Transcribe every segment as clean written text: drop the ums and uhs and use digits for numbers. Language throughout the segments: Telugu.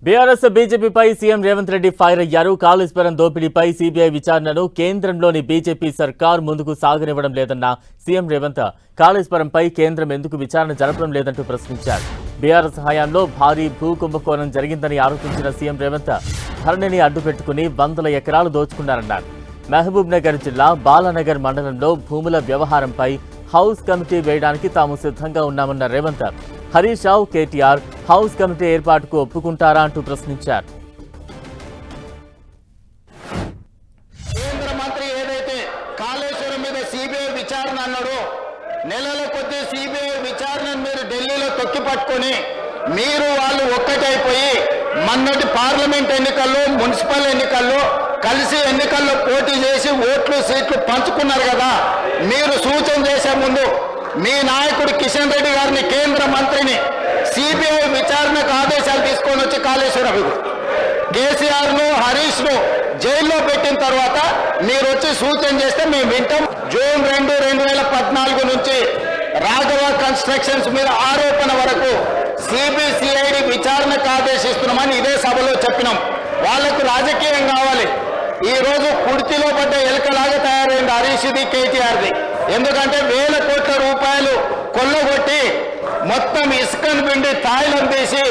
బీఆర్ఎస్ బీజేపీపై సీఎం రేవంత్ రెడ్డి ఫైర్ అయ్యారు. కాళేశ్వరం దోపిడీపై సీబీఐ విచారణను కేంద్రంలోని బీజేపీ సర్కార్ ముందుకు సాగనివ్వడం లేదన్న సీఎం రేవంత్ కాళేశ్వరంపై కేంద్రం ఎందుకు విచారణ జరపడం లేదంటూ ప్రశ్నించారు. బీఆర్ఎస్ హయాంలో భారీ భూ కుంభకోణం జరిగిందని ఆరోపించిన సీఎం రేవంత్ ధరణిని అడ్డుపెట్టుకుని వందల ఎకరాలు దోచుకున్నారన్నారు. మహబూబ్ నగర్ జిల్లా బాలానగర్ మండలంలో భూముల వ్యవహారంపై హౌస్ కమిటీ వేయడానికి తాము సిద్ధంగా ఉన్నామన్న రేవంత్ హరీష్ రావు, కేటీఆర్ హౌస్ కమిటీ ఏర్పాటుకు ఒప్పుకుంటారా అంటూ ప్రశ్నించారు. కేంద్ర మంత్రి ఏదైతే కాళేశ్వరం మీద సిబిఐ విచారణ అన్నాడో, నెలల కొద్దీ సిబిఐ విచారణను మీరు ఢిల్లీలో తొక్కి పట్టుకొని మీరు వాళ్ళు ఒక్కటైపోయి మొన్నటి పార్లమెంట్ ఎన్నికల్లో, మున్సిపల్ ఎన్నికల్లో కలిసి ఎన్నికల్లో పోటీ చేసి ఓట్లు సీట్లు పంచుకున్నారు కదా. మీరు సూచన చేసే ముందు మీ నాయకుడు కిషన్ రెడ్డి గారిని, కేంద్ర మంత్రిని సిబిఐ విచారణకు ఆదేశాలు తీసుకొని వచ్చి కాళేశ్వరం కేసీఆర్ ను, హరీష్ ను జైల్లో పెట్టిన తర్వాత మీరు వచ్చి సూచన చేస్తే మేము వింటాం. జూన్ 2, 2014 నుంచి రాఘవ కన్స్ట్రక్షన్స్ మీద ఆరోపణ వరకు సిబిసిఐడి విచారణకు ఆదేశిస్తున్నామని ఇదే సభలో చెప్పినాం. వాళ్లకు రాజకీయం కావాలి. ఈ రోజు కుర్చీలో పడ్డ ఎలుకలాగా తయారైంది హరీష్ది, కేటీఆర్ది. ఎందుకంటే వేల కోట్ల రూపాయలు కొల్లగొట్టి మొత్తం ఇసుకను పిండి తాయిలం తీసి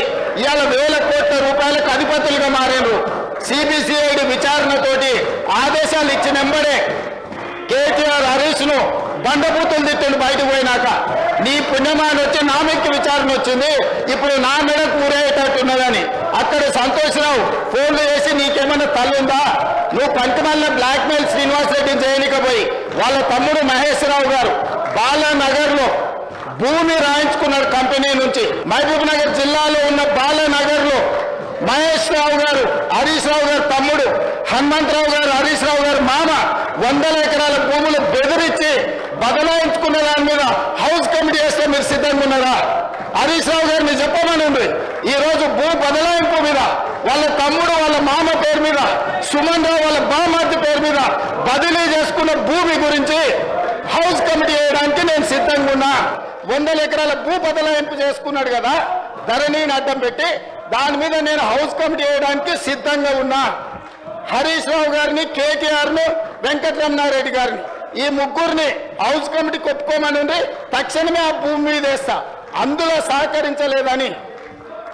ఇవాళ వేల కోట్ల రూపాయలకు అధిపతులుగా మారారు. సిబిసిఐడి విచారణతోటి ఆదేశాలు ఇచ్చినెంబడే కేటీఆర్ హరీష్ ను బండబూతులు తిట్టిండు. బయటకు పోయినాక నీ పుణ్యమాని వచ్చి నా మెక్కి విచారణ వచ్చింది, ఇప్పుడు నా మెడకు ఊరేటట్టున్నదని అక్కడ సంతోషరావు ఫోన్లు చేసి నీకేమన్నా తల్లుందా, నువ్వు పంచమల్ల బ్లాక్మెయిల్ శ్రీనివాస్ రెడ్డిని చేయనికపోయి వాళ్ళ తమ్ముడు మహేష్ రావు గారు బాలానగర్ లో భూమి రాయించుకున్నాడు కంపెనీ నుంచి. మహబూబ్ నగర్ జిల్లాలో ఉన్న బాలానగర్ లో మహేష్ రావు గారు, హరీష్ రావు గారు తమ్ముడు, హనుమంతరావు గారు, హరీష్ రావు గారు మామ వందల ఎకరాల భూములు బెదిరించి బదలాయించుకున్న దాని మీద హౌస్ కమిటీ చేస్తే మీరు సిద్ధంగా ఉన్నారా? హరీష్ రావు గారిని చెప్పమని ఈ రోజు భూ బదలాయింపు మీద వాళ్ళ తమ్ముడు, వాళ్ళ మామ పేరు మీద, సుమన్ రావు వాళ్ళ బామార్తి పేరు మీద బదిలీ చేసుకున్న భూమి గురించి హౌస్ కమిటీ చేయడానికి నేను సిద్ధంగా ఉన్నా. 100 ఎకరాల భూ బదలాయింపు చేసుకున్నాడు కదా, ధరణిని అడ్డం పెట్టి దాని మీద నేను హౌస్ కమిటీ చేయడానికి సిద్ధంగా ఉన్నా. హరీష్ రావు గారిని, కేటీఆర్ ను, వెంకటరమణారెడ్డి గారిని ఈ ముగ్గురిని హౌస్ కమిటీకి ఒప్పుకోమని తక్షణమే ఆ భూమి మీద వేస్తా. అందులో సహకరించలేదని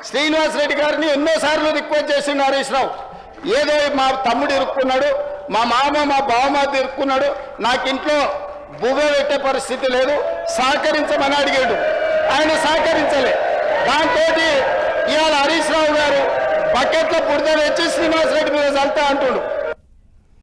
శ్రీనివాస్ రెడ్డి గారిని ఎన్నోసార్లు రిక్వెస్ట్ చేసిండు హరీష్ రావు. ఏదో మా తమ్ముడు ఇరుక్కున్నాడు, మా మామ, మా బావమాది ఇరుక్కున్నాడు, నాకు ఇంట్లో బువ్వ పెట్టే పరిస్థితి లేదు, సహకరించమని అడిగాడు. ఆయన సహకరించలే. దాంతో ఇవాళ హరీష్ రావు గారు బకెట్లో బురద తెచ్చి శ్రీనివాస్ రెడ్డి మీద చల్తా అంటుండు.